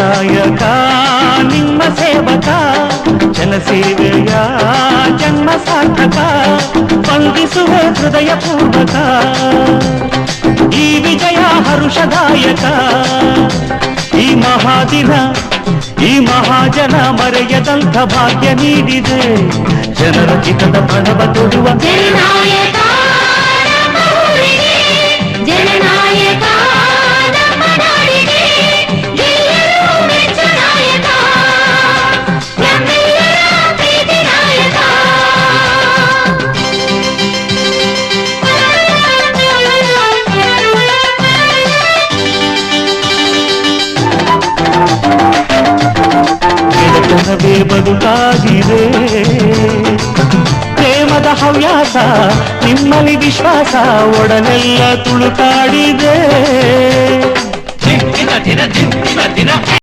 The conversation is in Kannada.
ನಾಯಕ ನಿಮ್ಮ ಸೇವಕ ಜನಸೇವೆಯ ಜನ್ಮ ಸಾರ್ಥಕ ವಂದಿಸುವ ಹೃದಯ ಪೂರ್ವಕ ಈ ವಿಜಯ ಹರುಷದಾಯಕ ಈ ಮಹಾದಿನ ಈ ಮಹಾಜನ ಮರೆಯದಂಥ ಭಾಗ್ಯ ನೀಡಿದೆ ಜನರ ಹಿತದ ಪ್ರಣವ ತೊಡುವ ಜನನಾಯಕ ಜನನಾಯಕ ನಮ್ಮ ನಾಡಿಗೆ ಎಲ್ಲರೂ ಮೆಚ್ಚ ನಾಯಕ ನಮ್ಮೆಲ್ಲರ ಪ್ರೀತಿ ನಾಯಕ ಗೆಳೆತನವೇ ಬದುಕಾಗಿದೆ ಪ್ರೇಮದ ಹವ್ಯಾಸ ನಿಮ್ಮಲ್ಲಿ ವಿಶ್ವಾಸ ಒಡನೆಲ್ಲ ತುಳುಕಾಡಿದೆ